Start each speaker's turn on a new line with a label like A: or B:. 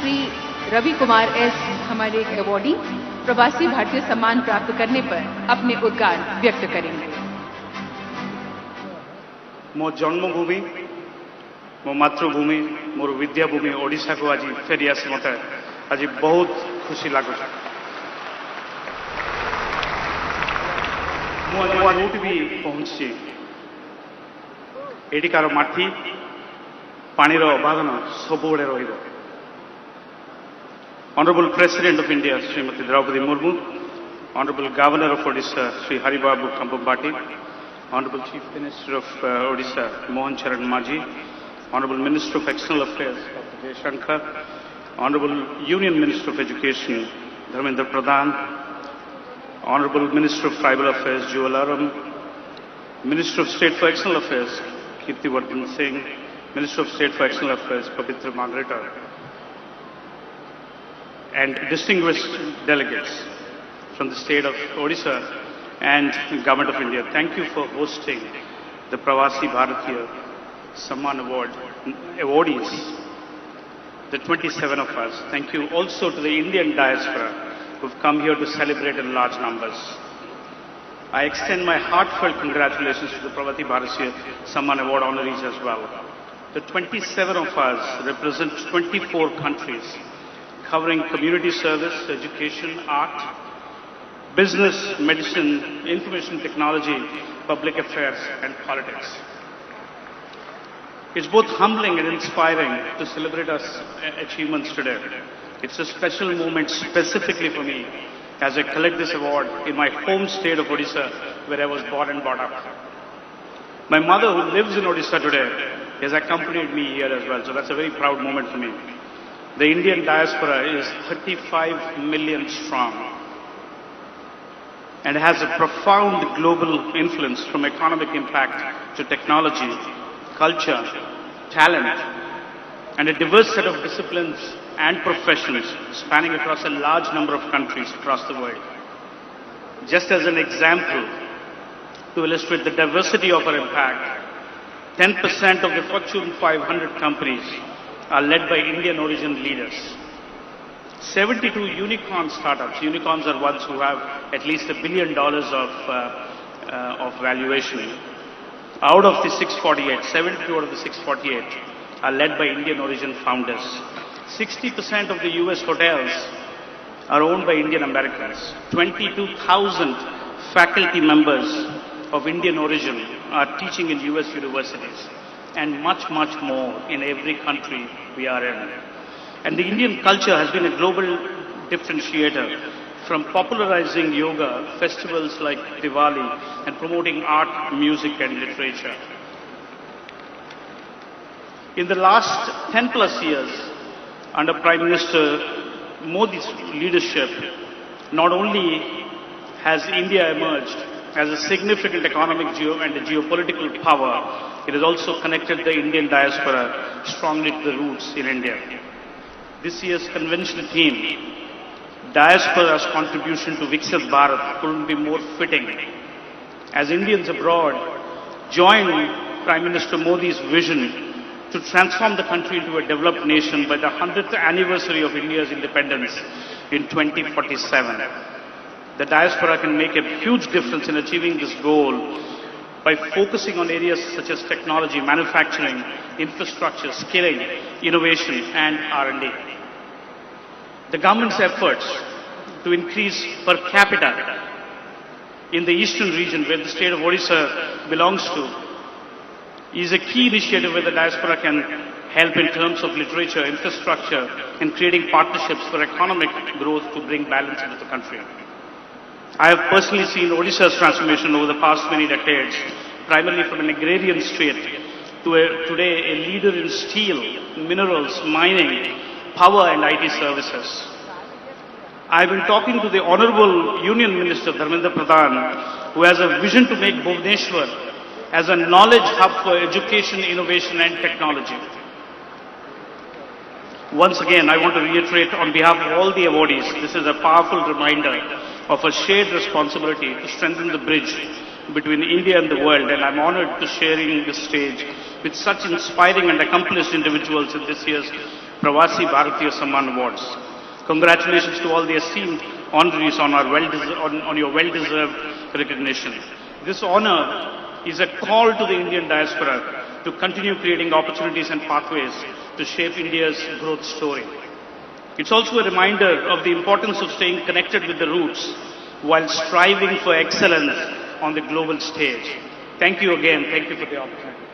A: Shri Ravi Kumar S हमारे awardee प्रवासी भारतीय सम्मान प्राप्त करने पर अपने उद्गार व्यक्त करेंगे।
B: मो जन्मभूमि मो मातृभूमि मोर विद्याभूमि ओडिशा को आज फेरी आस मत आज बहुत खुशी लगुच। मुझे भी पहुंची एटिकार माटी पानीर अभावन सबुड़े रही। Honorable President of India, Srimati Draupadi Murmu, Honorable Governor of Odisha, Sri Haribabu Kambambati, Honorable Chief Minister of Odisha, Mohan Charan Maji, Honorable Minister of External Affairs, Dr. Jaishankar, Honorable Union Minister of Education, Dharmendra Pradhan, Honorable Minister of Tribal Affairs, Jewel Aram, Minister of State for External Affairs, Kirtiwardhan Singh, Minister of State for External Affairs, Pavitra Margareta, and distinguished delegates from the state of Odisha and the Government of India. Thank you for hosting the Pravasi Bharatiya Samman Award awardees, the 27 of us. Thank you also to the Indian diaspora who have come here to celebrate in large numbers. I extend my heartfelt congratulations to the Pravasi Bharatiya Samman Award honorees as well. The 27 of us represent 24 countries, covering community service, education, art, business, medicine, information technology, public affairs, and politics. It's both humbling and inspiring to celebrate our achievements today. It's a special moment specifically for me as I collect this award in my home state of Odisha, where I was born and brought up. My mother, who lives in Odisha today, has accompanied me here as well, so that's a very proud moment for me. The Indian diaspora is 35 million strong and has a profound global influence from economic impact to technology, culture, talent, and a diverse set of disciplines and professions spanning across a large number of countries across the world. Just as an example, to illustrate the diversity of our impact, 10% of the Fortune 500 companies are led by Indian origin leaders. 72 unicorn startups. Unicorns are ones who have at least $1 billion of valuation. Out of the 648, 72 out of the 648 are led by Indian origin founders. 60% of the US hotels are owned by Indian Americans. 22,000 faculty members of Indian origin are teaching in US universities, and much, much more in every country we are in. And the Indian culture has been a global differentiator, from popularizing yoga, festivals like Diwali, and promoting art, music, and literature. In the last 10 plus years, under Prime Minister Modi's leadership, not only has India emerged as a significant economic and geopolitical power, it has also connected the Indian diaspora strongly to the roots in India. This year's convention theme, Diaspora's Contribution to Viksit Bharat, couldn't be more fitting. As Indians abroad join Prime Minister Modi's vision to transform the country into a developed nation by the 100th anniversary of India's independence in 2047. The diaspora can make a huge difference in achieving this goal by focusing on areas such as technology, manufacturing, infrastructure, skilling, innovation, and R&D. The government's efforts to increase per capita in the eastern region, where the state of Odisha belongs to, is a key initiative where the diaspora can help in terms of literature, infrastructure, and creating partnerships for economic growth to bring balance into the country. I have personally seen Odisha's transformation over the past many decades, primarily from an agrarian state to today a leader in steel, minerals, mining, power and IT services. I have been talking to the Honorable Union Minister Dharmendra Pradhan, who has a vision to make Bhubaneswar as a knowledge hub for education, innovation and technology. Once again, I want to reiterate on behalf of all the awardees, this is a powerful reminder of a shared responsibility to strengthen the bridge between India and the world, and I'm honored to sharing this stage with such inspiring and accomplished individuals in this year's Pravasi Bharatiya Samman Awards. Congratulations to all the esteemed honorees on your well-deserved recognition. This honor is a call to the Indian diaspora to continue creating opportunities and pathways to shape India's growth story. It's also a reminder of the importance of staying connected with the roots while striving for excellence on the global stage. Thank you again. Thank you for the opportunity.